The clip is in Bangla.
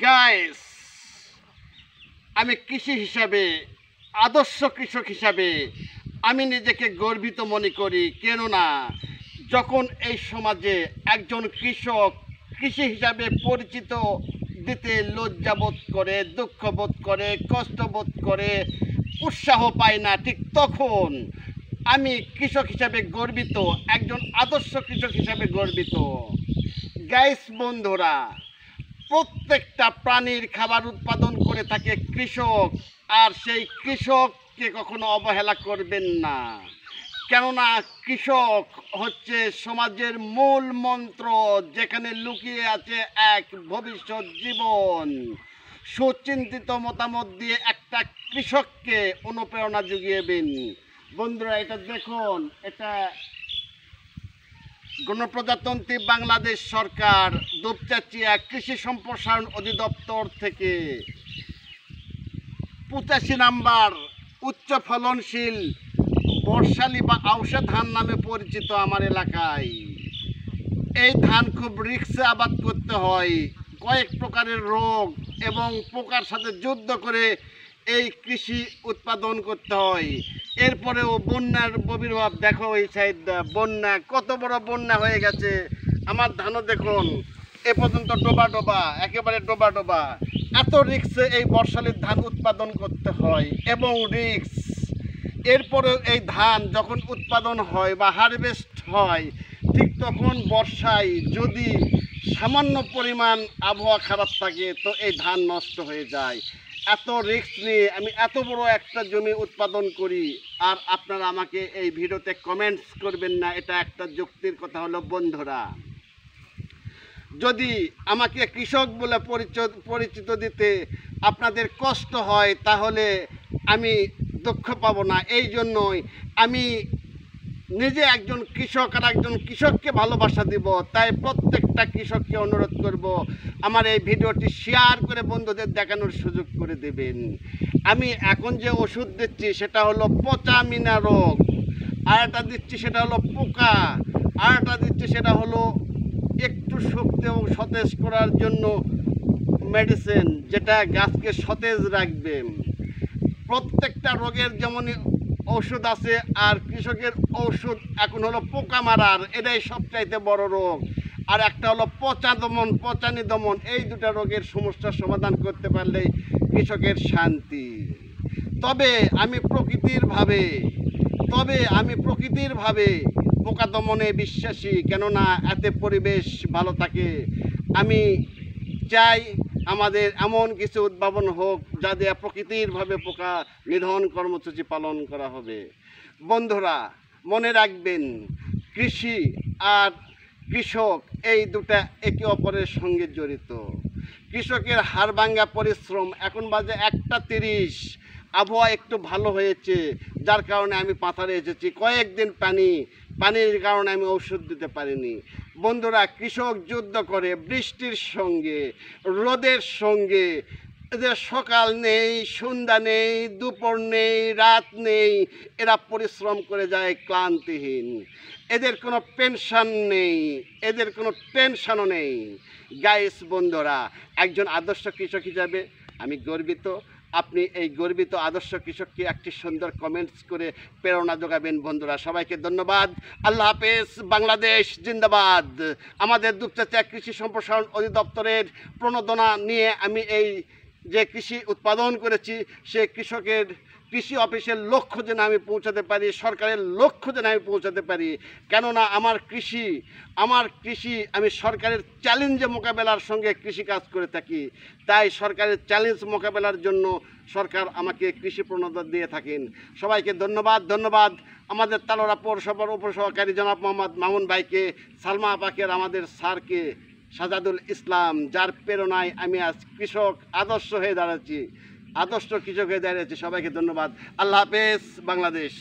গাইস, আমি কৃষি হিসাবে, আদর্শ কৃষক হিসাবে আমি নিজেকে গর্বিত মনে করি। কেননা যখন এই সমাজে একজন কৃষক কৃষি হিসাবে পরিচিত দিতে লজ্জাবোধ করে, দুঃখবোধ করে, কষ্টবোধ করে, উৎসাহ পায় না, ঠিক তখন আমি কৃষক হিসাবে গর্বিত, একজন আদর্শ কৃষক হিসাবে গর্বিত। গাইস বন্ধুরা, প্রত্যেকটা প্রাণীর খাবার উৎপাদন করে থাকে কৃষক, আর সেই কৃষককে কখনো অবহেলা করবেন না। কেননা কৃষক হচ্ছে সমাজের মূল মন্ত্র, যেখানে লুকিয়ে আছে এক ভবিষ্যৎ জীবন। সুচিন্তিত মতামত দিয়ে একটা কৃষককে অনুপ্রেরণা জুগিয়েবেন। বন্ধুরা, এটা দেখুন, এটা গণপ্রজাতন্ত্রী বাংলাদেশ সরকার দুপচাচিয়া কৃষি সম্প্রসারণ অধিদপ্তর থেকে 85 নাম্বার উচ্চ ফলনশীল বর্ষালি বা আউশা ধান নামে পরিচিত আমার এলাকায়। এই ধান খুব রিস্কে আবাদ করতে হয়, কয়েক প্রকারের রোগ এবং পোকার সাথে যুদ্ধ করে এই কৃষি উৎপাদন করতে হয়। এরপরেও বন্যার আবির্ভাব দেখো, এই সাইড বন্যা, কত বড় বন্যা হয়ে গেছে। আমার ধানও দেখুন এ পর্যন্ত ডোবা ডোবা, একেবারে ডোবা ডোবা। এত রিস্কে এই বর্ষালির ধান উৎপাদন করতে হয় এবং রিস্ক। এরপরেও এই ধান যখন উৎপাদন হয় বা হারভেস্ট হয়, ঠিক তখন বর্ষায় যদি সামান্য পরিমাণ আবহাওয়া খারাপ থাকে তো এই ধান নষ্ট হয়ে যায়। এত রিস্ক নিয়ে আমি এত বড় একটা জমি উৎপাদন করি, আর আপনারা আমাকে এই ভিডিওতে কমেন্টস করবেন না, এটা একটা যুক্তির কথা হলো। বন্ধুরা, যদি আমাকে কৃষক বলে পরিচিত দিতে আপনাদের কষ্ট হয়, তাহলে আমি দুঃখ পাবো না। এই জন্যই আমি নিজে একজন কৃষক আর একজন কৃষককে ভালোবাসা দিব। তাই প্রত্যেকটা কৃষককে অনুরোধ করব, আমার এই ভিডিওটি শেয়ার করে বন্ধুদের দেখানোর সুযোগ করে দেবেন। আমি এখন যে ওষুধ দিচ্ছি সেটা হলো পচা মিনা রোগ, আর একটা দিচ্ছি সেটা হলো পোকা, আর একটা দিচ্ছি সেটা হলো একটু শক্তি এবং সতেজ করার জন্য মেডিসিন, যেটা গাছকে সতেজ রাখবে। প্রত্যেকটা রোগের যেমন ঔষধ আছে, আর কৃষকের ঔষধ এখন হলো পোকা মারার, এটাই সবচাইতে বড় রোগ। আর একটা হলো পচানি দমন। এই দুটা রোগের সমস্যার সমাধান করতে পারলেই কৃষকের শান্তি। তবে আমি প্রকৃতির ভাবে পোকা দমনে বিশ্বাসী, কেননা এতে পরিবেশ ভালো থাকে। আমি চাই আমাদের এমন কিছু উদ্ভাবন হোক যা দিয়ে প্রকৃতিরভাবে পোকা নিধন কর্মসূচি পালন করা হবে। বন্ধুরা, মনে রাখবেন, কৃষি আর কৃষক এই দুটা একে অপরের সঙ্গে জড়িত। কৃষকের হাড়ভাঙ্গা পরিশ্রম, এখন বাজে 1টা 30, আবহাওয়া একটু ভালো হয়েছে, যার কারণে আমি পাথারে এসেছি। কয়েকদিন পানির কারণে আমি ওষুধ দিতে পারিনি। বন্ধুরা, কৃষক যুদ্ধ করে বৃষ্টির সঙ্গে, রোদের সঙ্গে। এদের সকাল নেই, সন্ধ্যা নেই, দুপুর নেই, রাত নেই, এরা পরিশ্রম করে যায় ক্লান্তিহীন। এদের কোনো পেনশন নেই, এদের কোনো টেনশনও নেই। গাইস বন্ধুরা, একজন আদর্শ কৃষক হিসাবে আমি গর্বিত। আপনি এই গর্বিত আদর্শ কৃষককে একটি সুন্দর কমেন্টস করে প্রেরণা যোগাবেন। বন্ধুরা, সবাইকে ধন্যবাদ। আল্লাহ হাফেজ। বাংলাদেশ জিন্দাবাদ। আমাদের দুপচাচিয়া কৃষি সম্প্রসারণ অধিদপ্তরের প্রণোদনা নিয়ে আমি এই যে কৃষি উৎপাদন করেছি, সে কৃষকের কৃষি অফিসের লক্ষ্য যেন আমি পৌঁছাতে পারি, সরকারের লক্ষ্য যেন আমি পৌঁছাতে পারি। কেননা আমার কৃষি আমি সরকারের চ্যালেঞ্জে মোকাবেলার সঙ্গে কৃষি কাজ করে থাকি। তাই সরকারের চ্যালেঞ্জ মোকাবেলার জন্য সরকার আমাকে কৃষি প্রণোদনা দিয়ে থাকেন। সবাইকে ধন্যবাদ। আমাদের তালোড়া পৌরসভার উপসহকারী জনাব মোহাম্মদ মামুন ভাইকে, সালমা আপাকে, আমাদের স্যারকে, সাজাদুল ইসলাম, যার প্রেরণায় আমি আজ আদর্শ কৃষক হয়ে দাঁড়িয়েছি। সবাইকে ধন্যবাদ। আল্লাহ হাফেজ। বাংলাদেশ।